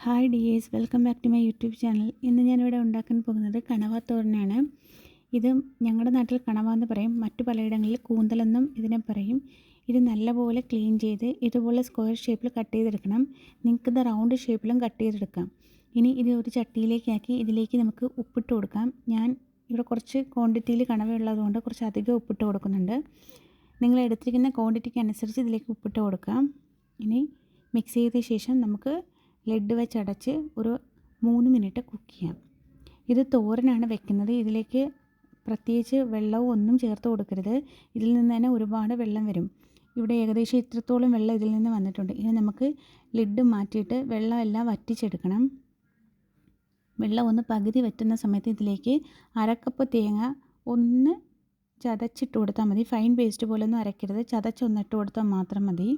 Hi dears, welcome back to my YouTube channel. ഇന്ന് ഞാനിവിടെ ഉണ്ടാക്കാൻ പോകുന്നത് കണവ തോരനാണ്. ഇത് ഞങ്ങളുടെ നാട്ടിൽ കണവ എന്ന് പറയും, മറ്റു പലയിടങ്ങളിൽ കൂന്തലെന്നും ഇതിനെ പറയും. ഇത് നല്ലപോലെ ക്ലീൻ ചെയ്ത് ഇതുപോലെ സ്ക്വയർ ഷേപ്പിൽ കട്ട് ചെയ്തെടുക്കണം. നിങ്ങൾക്കിത് റൗണ്ട് ഷേപ്പിലും കട്ട് ചെയ്തെടുക്കാം. ഇനി ഇത് ഒരു ചട്ടിയിലേക്കാക്കി ഇതിലേക്ക് നമുക്ക് ഉപ്പിട്ട് കൊടുക്കാം. ഞാൻ ഇവിടെ കുറച്ച് ക്വാണ്ടിറ്റിയിൽ കണവ ഉള്ളതുകൊണ്ട് കുറച്ച് അധികം ഉപ്പിട്ട് കൊടുക്കുന്നുണ്ട്. നിങ്ങൾ എടുത്തിരിക്കുന്ന ക്വാണ്ടിറ്റിക്ക് അനുസരിച്ച് ഇതിലേക്ക് ഉപ്പിട്ട് കൊടുക്കാം. ഇനി മിക്സ് ചെയ്ത ശേഷം നമുക്ക് ലെഡ് വെച്ച് അടച്ച് ഒരു 3 മിനിറ്റ് കുക്ക് ചെയ്യാം. ഇത് തോരനാണ് വെക്കുന്നത്. ഇതിലേക്ക് പ്രത്യേകിച്ച് വെള്ളവും ഒന്നും ചേർത്ത് കൊടുക്കരുത്. ഇതിൽ നിന്ന് തന്നെ ഒരുപാട് വെള്ളം വരും. ഇവിടെ ഏകദേശം ഇത്രത്തോളം വെള്ളം ഇതിൽ നിന്ന് വന്നിട്ടുണ്ട്. ഇനി നമുക്ക് ലിഡ് മാറ്റിയിട്ട് വെള്ളം എല്ലാം വറ്റിച്ചെടുക്കണം. വെള്ളം ഒന്ന് പകുതി വറ്റുന്ന സമയത്ത് ഇതിലേക്ക് അരക്കപ്പ് തേങ്ങ ഒന്ന് ചതച്ചിട്ട് കൊടുത്താൽ മതി. ഫൈൻ പേസ്റ്റ് പോലെ ഒന്നും അരക്കരുത്, ചതച്ചൊന്നിട്ട് കൊടുത്താൽ മാത്രം മതി.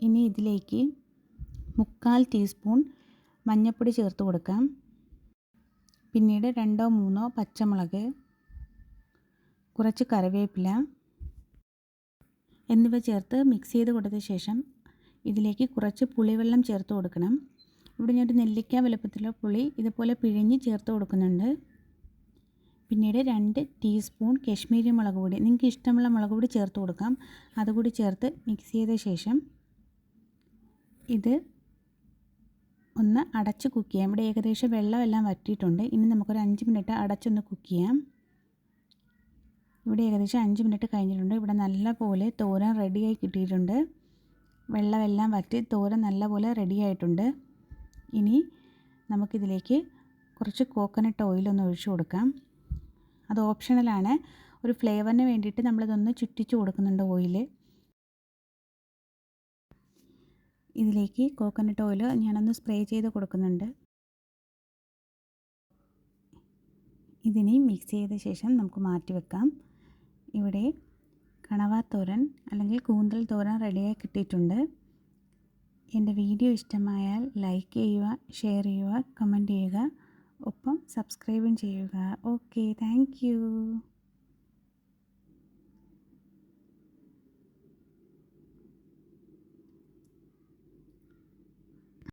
ഇനി ഇതിലേക്ക് 3/4 ടീസ്പൂൺ മഞ്ഞൾപ്പൊടി ചേർത്ത് കൊടുക്കാം. പിന്നീട് 2-3 പച്ചമുളക്, കുറച്ച് കറിവേപ്പില എന്നിവ ചേർത്ത് മിക്സ് ചെയ്ത് കൊടുത്ത ശേഷം ഇതിലേക്ക് കുറച്ച് പുളിവെള്ളം ചേർത്ത് കൊടുക്കണം. ഇവിടെ ഞാൻ ഒരു നെല്ലിക്ക വലുപ്പത്തിലുള്ള പുളി ഇതുപോലെ പിഴിഞ്ഞ് ചേർത്ത് കൊടുക്കുന്നുണ്ട്. പിന്നീട് 2 ടീസ്പൂൺ കാശ്മീരി മുളക് പൊടി, നിങ്ങൾക്ക് ഇഷ്ടമുള്ള മുളക് പൊടി ചേർത്ത് കൊടുക്കാം. അതുകൂടി ചേർത്ത് മിക്സ് ചെയ്ത ശേഷം ഇത് ഒന്ന് അടച്ച് കുക്ക് ചെയ്യാം. ഇവിടെ ഏകദേശം വെള്ളമെല്ലാം വറ്റിയിട്ടുണ്ട്. ഇനി നമുക്കൊരു 5 മിനിറ്റ് അടച്ചൊന്ന് കുക്ക് ചെയ്യാം. ഇവിടെ ഏകദേശം 5 മിനിറ്റ് കഴിഞ്ഞിട്ടുണ്ട്. ഇവിടെ നല്ലപോലെ തോരൻ റെഡിയായി കിട്ടിയിട്ടുണ്ട്. വെള്ളമെല്ലാം വറ്റി തോരൻ നല്ലപോലെ റെഡിയായിട്ടുണ്ട്. ഇനി നമുക്കിതിലേക്ക് കുറച്ച് കോക്കനട്ട് ഓയിലൊന്ന് ഒഴിച്ചു കൊടുക്കാം. അത് ഓപ്ഷണലാണ്. ഒരു ഫ്ലേവറിന് വേണ്ടിയിട്ട് നമ്മളിതൊന്ന് ചുറ്റിച്ച് കൊടുക്കുന്നുണ്ട് ഓയിൽ. ഇതിലേക്ക് കോക്കനട്ട് ഓയിൽ ഞാനൊന്ന് സ്പ്രേ ചെയ്ത് കൊടുക്കുന്നുണ്ട്. ഇതിനെ മിക്സ് ചെയ്ത ശേഷം നമുക്ക് മാറ്റി വെക്കാം. ഇവിടെ കണവ തോരൻ അല്ലെങ്കിൽ കൂന്തൽ തോരൻ റെഡിയായി കിട്ടിയിട്ടുണ്ട്. എൻ്റെ വീഡിയോ ഇഷ്ടമായാൽ ലൈക്ക് ചെയ്യുക, ഷെയർ ചെയ്യുക, കമൻറ്റ് ചെയ്യുക, ഒപ്പം സബ്സ്ക്രൈബും ചെയ്യുക. Okay, thank you.